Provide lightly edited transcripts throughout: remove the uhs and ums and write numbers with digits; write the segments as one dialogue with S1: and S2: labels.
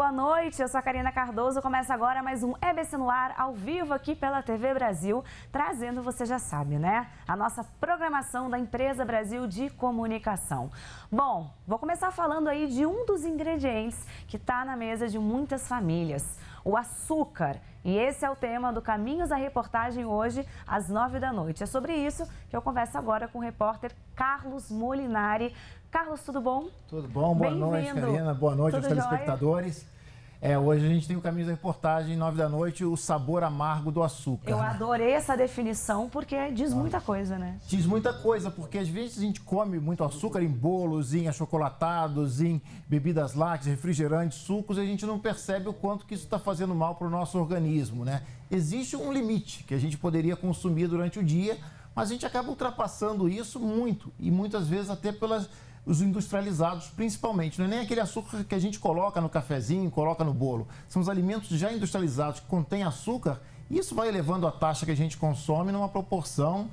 S1: boa noite. Eu sou a Karina Cardoso. Começa agora mais um EBC no Ar, ao vivo aqui pela TV Brasil, trazendo, você já sabe, né? A nossa programação da Empresa Brasil de Comunicação. Bom, vou começar falando aí de um dos ingredientes que está na mesa de muitas famílias, o açúcar. E esse é o tema do Caminhos da Reportagem hoje, às 9 da noite. É sobre isso que eu converso agora com o repórter Carlos Molinari. Carlos, tudo bom?
S2: Tudo bom, boa noite, Karina. Boa noite aos telespectadores. Hoje a gente tem o Caminhos da Reportagem, 9 da noite, o sabor amargo do açúcar.
S1: Eu adorei essa definição porque diz muita coisa, né?
S2: Diz muita coisa, porque às vezes a gente come muito açúcar em bolos, em achocolatados, em bebidas lácteas, refrigerantes, sucos, e a gente não percebe o quanto que isso está fazendo mal para o nosso organismo, né? Existe um limite que a gente poderia consumir durante o dia, mas a gente acaba ultrapassando isso muito, e muitas vezes até os industrializados, principalmente. Não é nem aquele açúcar que a gente coloca no cafezinho, coloca no bolo. São os alimentos já industrializados que contêm açúcar, e isso vai elevando a taxa que a gente consome numa proporção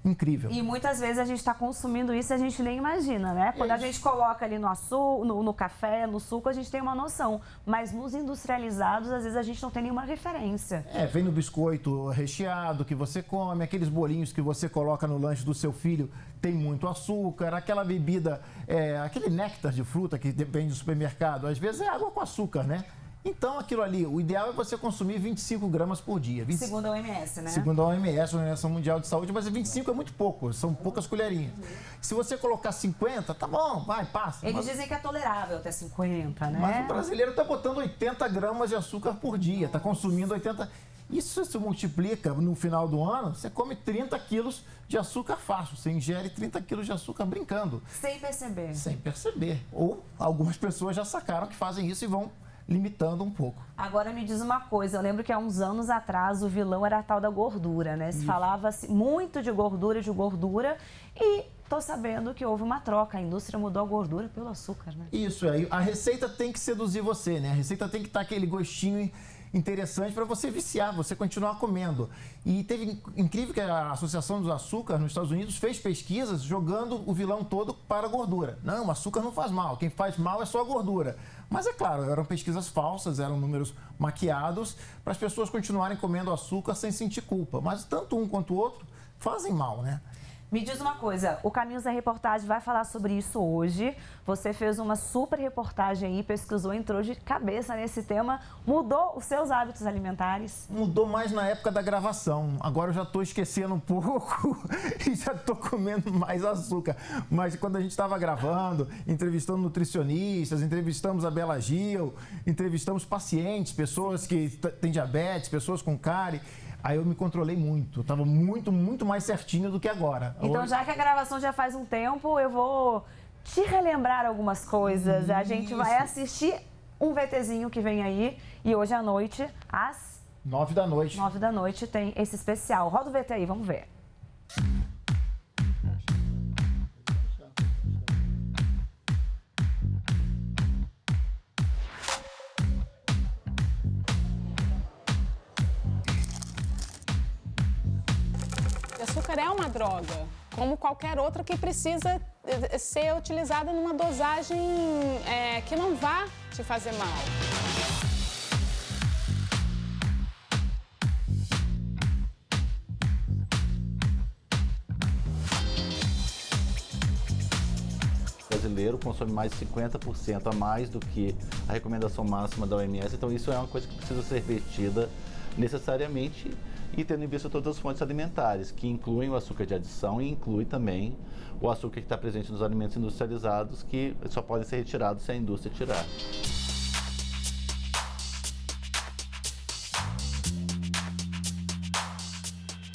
S2: incrível.
S1: E muitas vezes a gente está consumindo isso e a gente nem imagina, né? Quando a gente coloca ali no açúcar, no café, no suco, a gente tem uma noção. Mas nos industrializados, às vezes a gente não tem nenhuma referência.
S2: Vem no biscoito recheado que você come, aqueles bolinhos que você coloca no lanche do seu filho, tem muito açúcar, aquela bebida, aquele néctar de fruta que depende do supermercado, às vezes é água com açúcar, né? Então, aquilo ali, o ideal é você consumir 25 gramas por dia.
S1: Segundo a OMS, né?
S2: Segundo a OMS, a Organização Mundial de Saúde, mas 25 é muito pouco, são poucas colherinhas. Se você colocar 50, tá bom, vai, passa.
S1: Eles dizem que é tolerável até 50, né?
S2: Mas o brasileiro tá botando 80 gramas de açúcar por dia, tá consumindo 80... Isso se multiplica no final do ano, você come 30 quilos de açúcar fácil, você ingere 30 quilos de açúcar brincando.
S1: Sem perceber.
S2: Sem perceber. Ou algumas pessoas já sacaram que fazem isso e vão limitando um pouco.
S1: Agora me diz uma coisa, eu lembro que há uns anos atrás o vilão era a tal da gordura, né? Se falava muito de gordura e tô sabendo que houve uma troca, a indústria mudou a gordura pelo açúcar, né?
S2: Isso aí, a receita tem que seduzir você, né? A receita tem que estar aquele gostinho interessante para você viciar, você continuar comendo. E teve incrível que a Associação dos Açúcar nos Estados Unidos fez pesquisas jogando o vilão todo para a gordura. Não, o açúcar não faz mal, quem faz mal é só a gordura. Mas é claro, eram pesquisas falsas, eram números maquiados para as pessoas continuarem comendo açúcar sem sentir culpa. Mas tanto um quanto o outro fazem mal, né?
S1: Me diz uma coisa, o Caminhos da Reportagem vai falar sobre isso hoje. Você fez uma super reportagem aí, pesquisou, entrou de cabeça nesse tema. Mudou os seus hábitos alimentares?
S2: Mudou mais na época da gravação. Agora eu já estou esquecendo um pouco e já estou comendo mais açúcar. Mas quando a gente estava gravando, entrevistando nutricionistas, entrevistamos a Bela Gil, entrevistamos pacientes, pessoas que têm diabetes, pessoas com cárie. Aí eu me controlei muito, estava muito mais certinho do que agora.
S1: Então, já que a gravação já faz um tempo, eu vou te relembrar algumas coisas. A gente vai assistir um VTzinho que vem aí e hoje à noite, às
S2: 9 da noite.
S1: 9 da noite tem esse especial. Roda o VT aí, vamos ver.
S3: O açúcar é uma droga, como qualquer outra que precisa ser utilizada numa dosagem que não vá te fazer mal.
S4: O brasileiro consome mais de 50% a mais do que a recomendação máxima da OMS, então isso é uma coisa que precisa ser vestida necessariamente e tendo em vista todas as fontes alimentares, que incluem o açúcar de adição e inclui também o açúcar que está presente nos alimentos industrializados, que só podem ser retirados se a indústria tirar.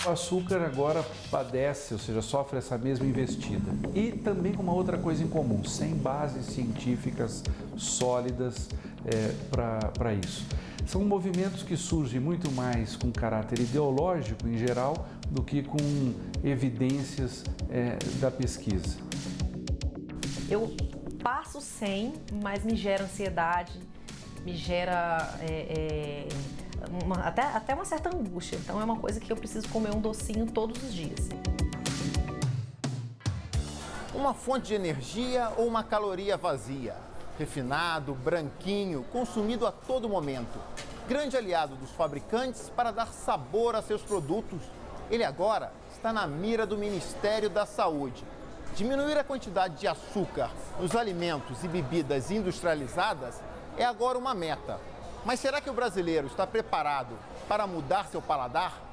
S5: O açúcar agora padece, ou seja, sofre essa mesma investida. E também com uma outra coisa em comum, sem bases científicas sólidas para isso. São movimentos que surgem muito mais com caráter ideológico, em geral, do que com evidências da pesquisa.
S6: Eu passo sem, mas me gera ansiedade, me gera até uma certa angústia. Então é uma coisa que eu preciso comer um docinho todos os dias.
S7: Uma fonte de energia ou uma caloria vazia?
S2: refinado, branquinho, consumido a todo momento. Grande aliado dos fabricantes para dar sabor a seus produtos. Ele agora está na mira do Ministério da Saúde. Diminuir a quantidade de açúcar nos alimentos e bebidas industrializadas é agora uma meta. Mas será que o brasileiro está preparado para mudar seu paladar?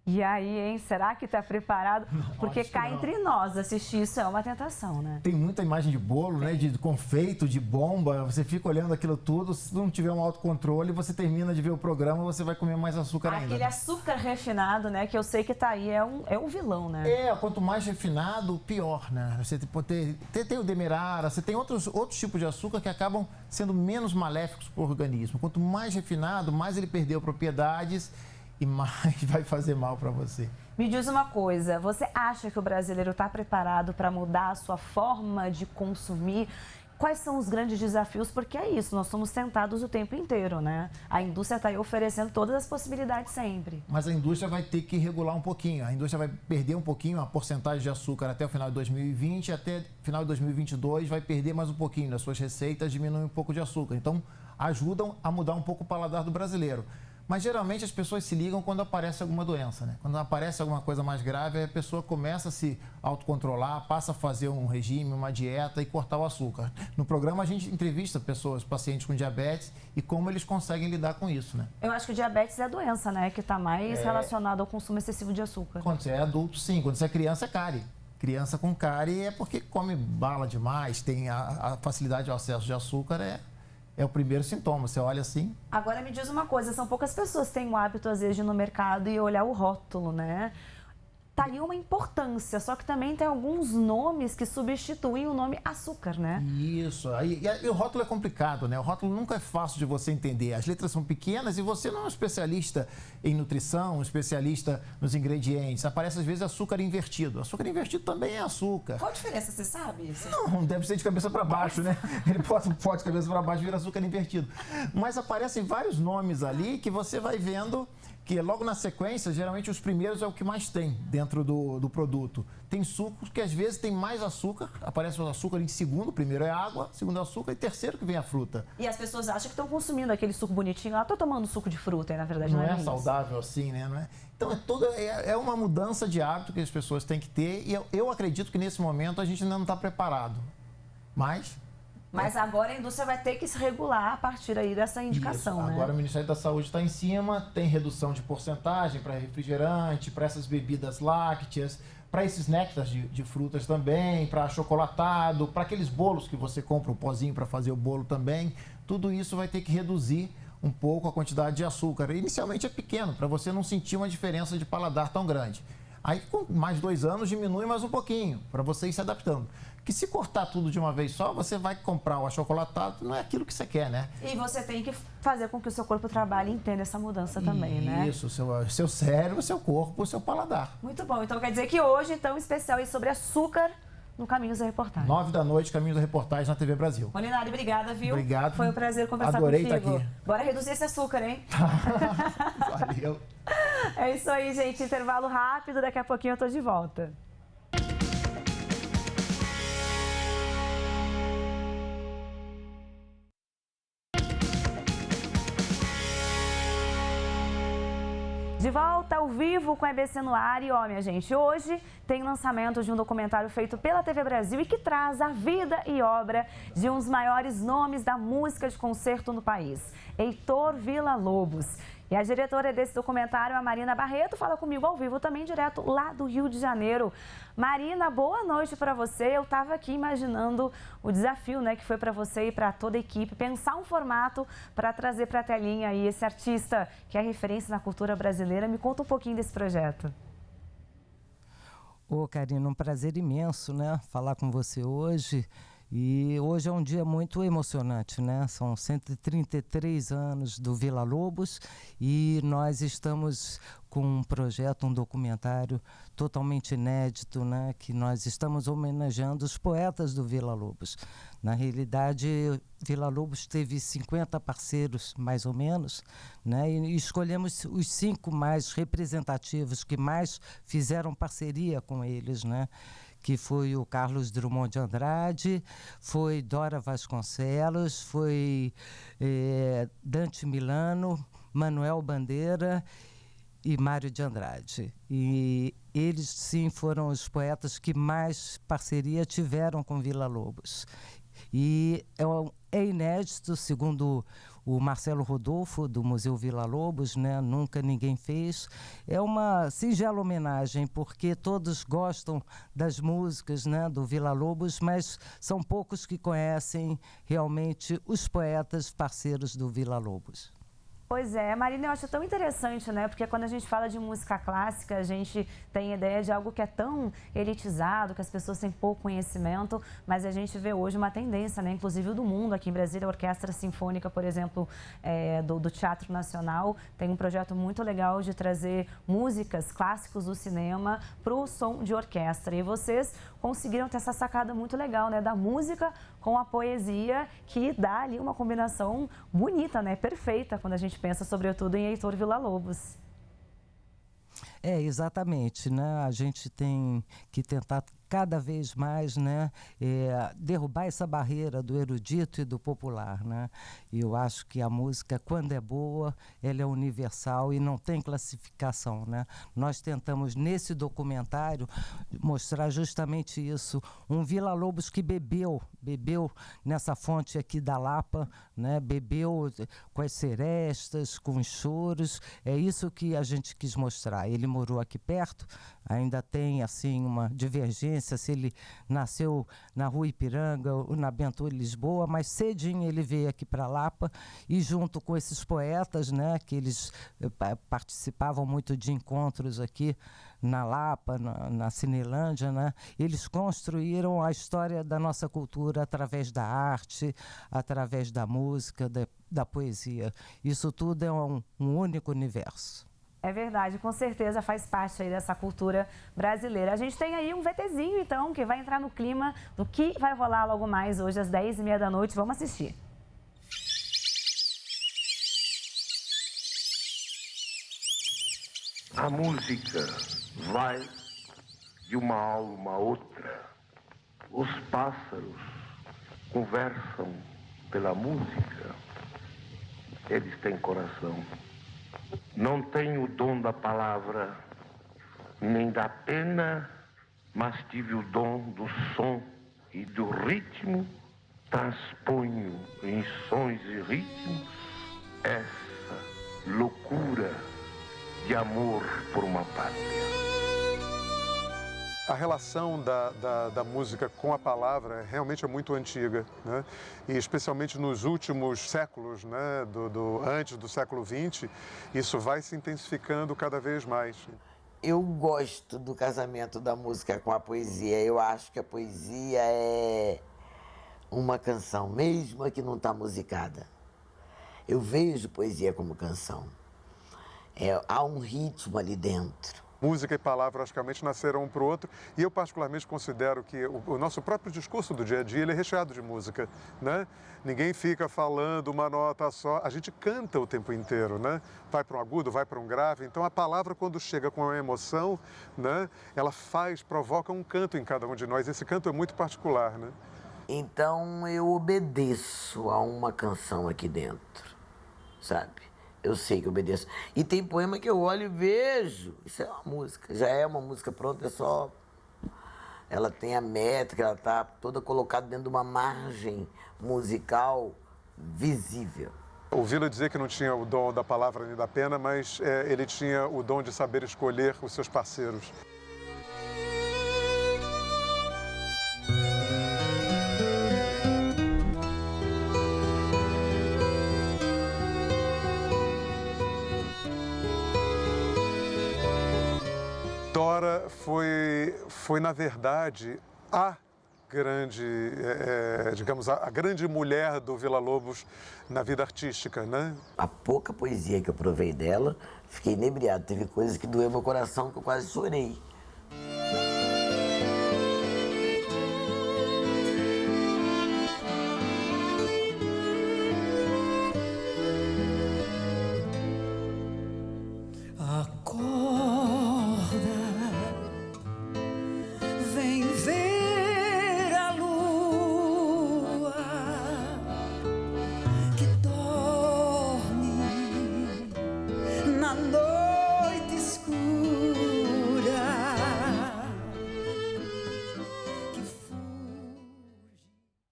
S1: E aí, hein? Será que está preparado? Porque
S2: acho que
S1: cá
S2: não.
S1: entre nós, assistir isso é uma tentação, né?
S2: Tem muita imagem de bolo, né? De confeito, de bomba. Você fica olhando aquilo tudo. Se não tiver um autocontrole, você termina de ver o programa, você vai comer mais açúcar ainda.
S1: Aquele açúcar refinado, né? Que eu sei que tá aí, é um vilão, né?
S2: Quanto mais refinado, pior, né? Você tem o demerara, você tem outros tipos de açúcar que acabam sendo menos maléficos para o organismo. Quanto mais refinado, mais ele perdeu propriedades e mais vai fazer mal para você.
S1: Me diz uma coisa, você acha que o brasileiro está preparado para mudar a sua forma de consumir? Quais são os grandes desafios? Porque é isso, nós somos tentados o tempo inteiro, né? A indústria está aí oferecendo todas as possibilidades sempre.
S2: Mas a indústria vai ter que regular um pouquinho. A indústria vai perder um pouquinho a porcentagem de açúcar até o final de 2020, até o final de 2022 vai perder mais um pouquinho das suas receitas, diminui um pouco de açúcar. Então, ajudam a mudar um pouco o paladar do brasileiro. Mas geralmente as pessoas se ligam quando aparece alguma doença, né? Quando aparece alguma coisa mais grave, a pessoa começa a se autocontrolar, passa a fazer um regime, uma dieta e cortar o açúcar. No programa a gente entrevista pacientes com diabetes e como eles conseguem lidar com isso, né?
S1: Eu acho que o diabetes é a doença, né? Que está mais relacionada ao consumo excessivo de açúcar.
S2: Quando você é adulto, sim. Quando você é criança, é cárie. Criança com cárie é porque come bala demais, tem a facilidade ao acesso de açúcar, é o primeiro sintoma. Você olha assim...
S1: Agora me diz uma coisa, são poucas pessoas que têm o hábito, às vezes, de ir no mercado e olhar o rótulo, né? Tá aí uma importância, só que também tem alguns nomes que substituem o nome açúcar, né?
S2: Isso. E o rótulo é complicado, né? O rótulo nunca é fácil de você entender. As letras são pequenas e você não é um especialista em nutrição, um especialista nos ingredientes. Aparece, às vezes, açúcar invertido. Açúcar invertido também é açúcar.
S1: Qual a diferença, você sabe?
S2: Não, deve ser de cabeça para baixo, né? Ele pode de cabeça para baixo vira açúcar invertido. Mas aparecem vários nomes ali que você vai vendo que logo na sequência, geralmente os primeiros é o que mais tem dentro do produto. Tem sucos que às vezes tem mais açúcar, aparece o açúcar em segundo, primeiro é água, segundo é açúcar e terceiro que vem a fruta.
S1: E as pessoas acham que estão consumindo aquele suco bonitinho, tô tomando suco de fruta, e na verdade
S2: Não
S1: não
S2: é
S1: isso.
S2: saudável assim, né? Não é? Então é uma mudança de hábito que as pessoas têm que ter e eu acredito que nesse momento a gente ainda não está preparado. Mas
S1: agora a indústria vai ter que se regular a partir aí dessa indicação,
S2: isso.
S1: né?
S2: Agora o Ministério da Saúde está em cima, tem redução de porcentagem para refrigerante, para essas bebidas lácteas, para esses néctares de frutas também, para achocolatado, para aqueles bolos que você compra o pozinho para fazer o bolo também. Tudo isso vai ter que reduzir um pouco a quantidade de açúcar. Inicialmente é pequeno, para você não sentir uma diferença de paladar tão grande. Aí, com mais 2 anos, diminui mais um pouquinho, para você ir se adaptando. Que se cortar tudo de uma vez só, você vai comprar o achocolatado, não é aquilo que você quer, né?
S1: E você tem que fazer com que o seu corpo trabalhe e entenda essa mudança também, né?
S2: Isso, seu cérebro, seu corpo, o seu paladar.
S1: Muito bom. Então quer dizer que hoje, então, especial aí sobre açúcar no Caminhos da Reportagem.
S2: 9 da noite, Caminhos da Reportagem na TV Brasil.
S1: Molinari, obrigada, viu?
S2: Obrigado.
S1: Foi um prazer conversar
S2: Adorei
S1: contigo.
S2: estar aqui.
S1: Bora reduzir esse açúcar, hein?
S2: Valeu.
S1: É isso aí, gente. Intervalo rápido, daqui a pouquinho eu tô de volta. De volta ao vivo com a EBC no ar e, ó, minha gente, hoje tem lançamento de um documentário feito pela TV Brasil e que traz a vida e obra de um dos maiores nomes da música de concerto no país, Heitor Villa-Lobos. E a diretora desse documentário, a Marina Barreto, fala comigo ao vivo também, direto lá do Rio de Janeiro. Marina, boa noite para você. Eu estava aqui imaginando o desafio, né, que foi para você e para toda a equipe pensar um formato para trazer para a telinha aí esse artista que é referência na cultura brasileira. Me conta um pouquinho desse projeto.
S7: Ô, Karina, um prazer imenso, né, falar com você hoje. E hoje é um dia muito emocionante, né? São 133 anos do Villa-Lobos e nós estamos com um projeto, um documentário totalmente inédito, né? Que nós estamos homenageando os poetas do Villa-Lobos. Na realidade, Villa-Lobos teve 50 parceiros, mais ou menos, né? E escolhemos os 5 mais representativos, que mais fizeram parceria com eles, né? que foi o Carlos Drummond de Andrade, foi Dora Vasconcelos, foi Dante Milano, Manuel Bandeira e Mário de Andrade. E eles, sim, foram os poetas que mais parceria tiveram com Villa-Lobos. E é inédito, segundo o Marcelo Rodolfo, do Museu Villa-Lobos, né? Nunca ninguém fez. É uma singela homenagem, porque todos gostam das músicas, né, do Villa-Lobos, mas são poucos que conhecem realmente os poetas parceiros do Villa-Lobos.
S1: Pois é, Marina, eu acho tão interessante, né? Porque quando a gente fala de música clássica, a gente tem ideia de algo que é tão elitizado, que as pessoas têm pouco conhecimento, mas a gente vê hoje uma tendência, né? Inclusive do mundo, aqui em Brasília, a Orquestra Sinfônica, por exemplo, do Teatro Nacional, tem um projeto muito legal de trazer músicas clássicos do cinema para o som de orquestra. E vocês conseguiram ter essa sacada muito legal, né? Da música com a poesia, que dá ali uma combinação bonita, né? Perfeita, quando a gente pensa sobretudo em Heitor Villa-Lobos.
S7: Exatamente, né? A gente tem que tentar cada vez mais, né, derrubar essa barreira do erudito e do popular, né? E eu acho que a música, quando é boa, ela é universal e não tem classificação, né? Nós tentamos, nesse documentário, mostrar justamente isso. Um Villa-Lobos que bebeu nessa fonte aqui da Lapa, né? Bebeu com as serestas, com os choros. É isso que a gente quis mostrar. Ele morou aqui perto, ainda tem, assim, uma divergência se ele nasceu na Rua Ipiranga ou na Bento Lisboa, mas cedinho ele veio aqui para Lapa e, junto com esses poetas, né, que eles participavam muito de encontros aqui na Lapa, na Cinelândia, né, eles construíram a história da nossa cultura através da arte, através da música, da poesia. Isso tudo é um único universo.
S1: É verdade, com certeza faz parte aí dessa cultura brasileira. A gente tem aí um VTzinho, então, que vai entrar no clima do que vai rolar logo mais hoje às 10h30 da noite. Vamos assistir.
S8: A música vai de uma alma a outra. Os pássaros conversam pela música. Eles têm coração. Não tenho o dom da palavra, nem da pena, mas tive o dom do som e do ritmo. Transponho em sons e ritmos essa loucura de amor por uma pátria.
S9: A relação da música com a palavra realmente é muito antiga, né? E especialmente nos últimos séculos, né? Antes do século XX, isso vai se intensificando cada vez mais.
S10: Eu gosto do casamento da música com a poesia. Eu acho que a poesia é uma canção, mesmo a que não está musicada. Eu vejo poesia como canção. Há um ritmo ali dentro.
S9: Música e palavra, logicamente, nasceram um para o outro, e eu particularmente considero que o nosso próprio discurso do dia a dia ele é recheado de música, né? Ninguém fica falando uma nota só, a gente canta o tempo inteiro, né? Vai para um agudo, vai para um grave, então a palavra, quando chega com uma emoção, né? Ela provoca um canto em cada um de nós, esse canto é muito particular, né?
S10: Então eu obedeço a uma canção aqui dentro, sabe? Eu sei que obedeço. E tem poema que eu olho e vejo. Isso é uma música. Já é uma música pronta, é só... Ela tem a métrica, ela está toda colocada dentro de uma margem musical visível.
S9: O Villa dizia que não tinha o dom da palavra nem da pena, mas ele tinha o dom de saber escolher os seus parceiros. Dora foi na verdade, a grande, digamos, a grande mulher do Villa-Lobos na vida artística, né?
S10: A pouca poesia que eu provei dela, fiquei inebriado. Teve coisas que doeu meu coração, que eu quase chorei.
S11: Vem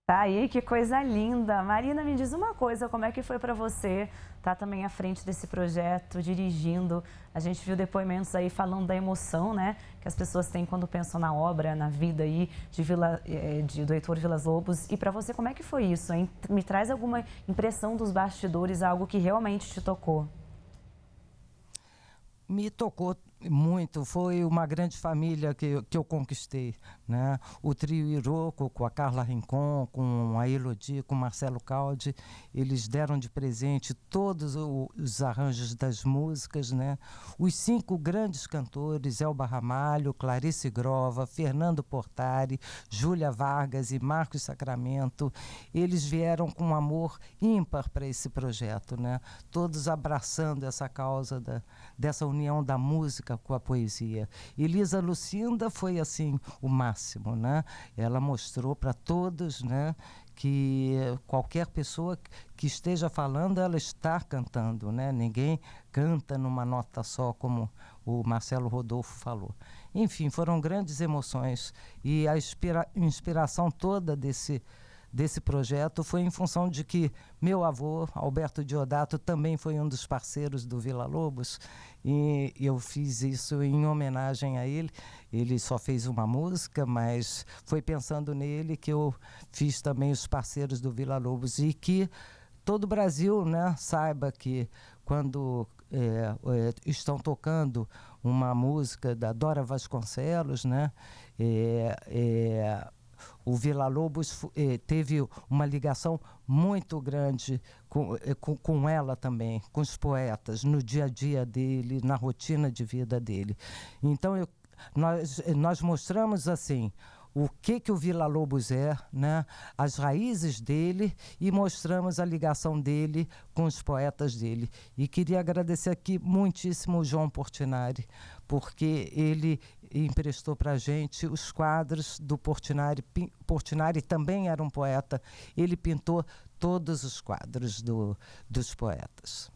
S1: Tá aí, que coisa linda. Marina, me diz uma coisa, como é que foi para você estar também à frente desse projeto, dirigindo? A gente viu depoimentos aí falando da emoção, né, que as pessoas têm quando pensam na obra, na vida aí do Heitor Villa-Lobos. E para você, como é que foi isso, hein? Me traz alguma impressão dos bastidores, algo que realmente te tocou.
S7: Me tocou muito, foi uma grande família que eu conquistei, né? O trio Iroko, com a Carla Rincon, com a Elodie, com o Marcelo Caldi, eles deram de presente todos os arranjos das músicas, né? Os 5 grandes cantores, Elba Ramalho, Clarice Grova, Fernando Portari, Júlia Vargas e Marcos Sacramento, eles vieram com um amor ímpar para esse projeto, né? Todos abraçando essa causa dessa união da música com a poesia. Elisa Lucinda foi assim o máximo, né? Ela mostrou para todos, né, que qualquer pessoa que esteja falando, ela está cantando, né? Ninguém canta numa nota só, como o Marcelo Rodolfo falou. Enfim, foram grandes emoções e a inspiração toda desse projeto foi em função de que meu avô, Alberto Diodato, também foi um dos parceiros do Villa-Lobos, e eu fiz isso em homenagem a ele. Ele só fez uma música, mas foi pensando nele que eu fiz também os parceiros do Villa-Lobos, e que todo o Brasil, né, saiba que quando estão tocando uma música da Dora Vasconcelos, né, o Villa-Lobos teve uma ligação muito grande com ela também, com os poetas, no dia a dia dele, na rotina de vida dele. Então, nós mostramos assim o que o Villa-Lobos é, né? As raízes dele, e mostramos a ligação dele com os poetas dele. E queria agradecer aqui muitíssimo o João Portinari, porque ele emprestou para a gente os quadros do Portinari. Portinari também era um poeta, ele pintou todos os quadros dos poetas.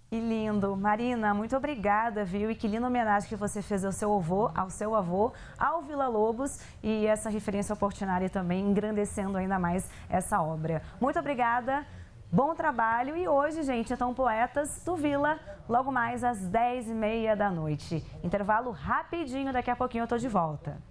S1: Que lindo. Marina, muito obrigada, viu? E que linda homenagem que você fez ao seu avô, ao Villa-Lobos, e essa referência ao Portinari também, engrandecendo ainda mais essa obra. Muito obrigada, bom trabalho. E hoje, gente, então, Poetas do Villa, logo mais às 10h30 da noite. Intervalo rapidinho, daqui a pouquinho eu tô de volta.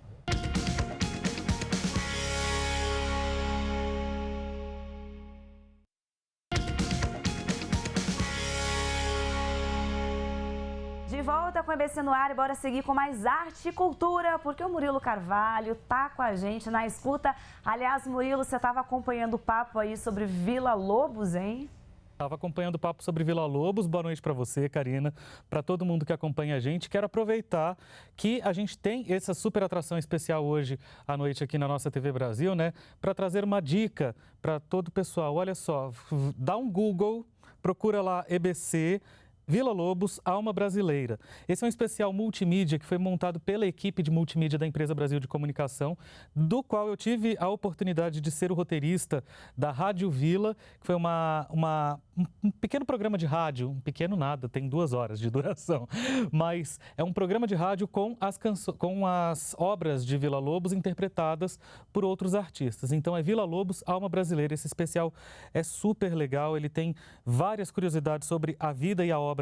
S1: De volta com o EBC no ar, e bora seguir com mais arte e cultura, porque o Murilo Carvalho tá com a gente na escuta. Aliás, Murilo, você estava acompanhando o papo aí sobre Villa-Lobos, hein?
S11: Estava acompanhando o papo sobre Villa-Lobos. Boa noite para você, Karina, para todo mundo que acompanha a gente. Quero aproveitar que a gente tem essa super atração especial hoje à noite aqui na nossa TV Brasil, né? Para trazer uma dica para todo o pessoal. Olha só, dá um Google, procura lá EBC Villa-Lobos, Alma Brasileira. Esse é um especial multimídia que foi montado pela equipe de multimídia da Empresa Brasil de Comunicação, do qual eu tive a oportunidade de ser o roteirista da Rádio Villa, que foi um pequeno programa de rádio, um pequeno nada, tem 2 horas de duração, mas é um programa de rádio com as obras de Villa-Lobos interpretadas por outros artistas. Então é Villa-Lobos, Alma Brasileira. Esse especial é super legal, ele tem várias curiosidades sobre a vida e a obra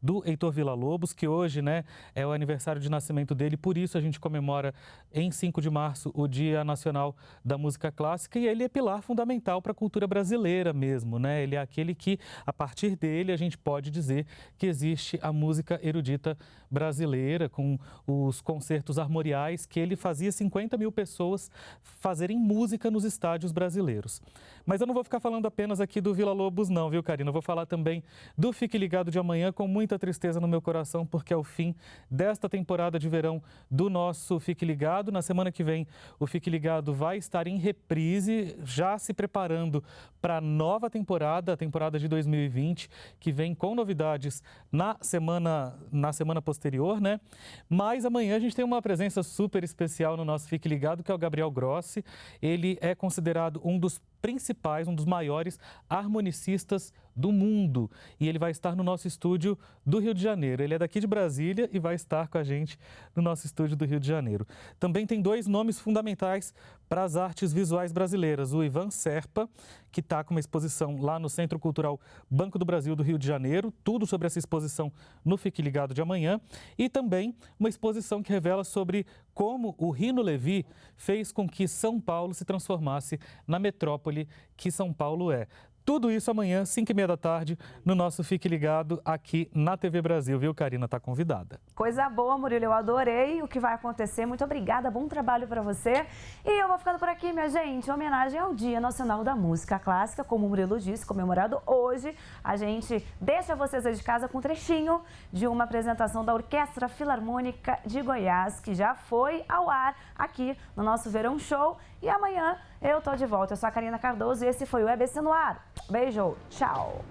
S11: do Heitor Villa-Lobos, que hoje, né, é o aniversário de nascimento dele, por isso a gente comemora em 5 de março o Dia Nacional da Música Clássica, e ele é pilar fundamental para a cultura brasileira mesmo, né? Ele é aquele que, a partir dele, a gente pode dizer que existe a música erudita brasileira, com os concertos armoriais, que ele fazia 50 mil pessoas fazerem música nos estádios brasileiros. Mas eu não vou ficar falando apenas aqui do Villa-Lobos não, viu, Karina? Eu vou falar também do Fique Ligado de amanhã, com muita tristeza no meu coração, porque é o fim desta temporada de verão do nosso Fique Ligado. Na semana que vem, o Fique Ligado vai estar em reprise, já se preparando para a nova temporada, a temporada de 2020, que vem com novidades na semana posterior, né? Mas amanhã a gente tem uma presença super especial no nosso Fique Ligado, que é o Gabriel Grossi. Ele é considerado um dos principais, um dos maiores harmonicistas do mundo. E ele vai estar no nosso estúdio do Rio de Janeiro. Ele é daqui de Brasília e vai estar com a gente no nosso estúdio do Rio de Janeiro. Também tem 2 nomes fundamentais para as artes visuais brasileiras, o Ivan Serpa, que está com uma exposição lá no Centro Cultural Banco do Brasil do Rio de Janeiro, tudo sobre essa exposição no Fique Ligado de amanhã, e também uma exposição que revela sobre como o Rino Levi fez com que São Paulo se transformasse na metrópole que São Paulo é. Tudo isso amanhã, 5h30 da tarde, no nosso Fique Ligado aqui na TV Brasil, viu? Karina está convidada.
S1: Coisa boa, Murilo, eu adorei o que vai acontecer. Muito obrigada, bom trabalho para você. E eu vou ficando por aqui, minha gente, em homenagem ao Dia Nacional da Música Clássica, como o Murilo disse, comemorado hoje. A gente deixa vocês aí de casa com um trechinho de uma apresentação da Orquestra Filarmônica de Goiás, que já foi ao ar aqui no nosso Verão Show. E amanhã eu tô de volta. Eu sou a Karina Cardoso e esse foi o EBC no Ar. Beijo, tchau!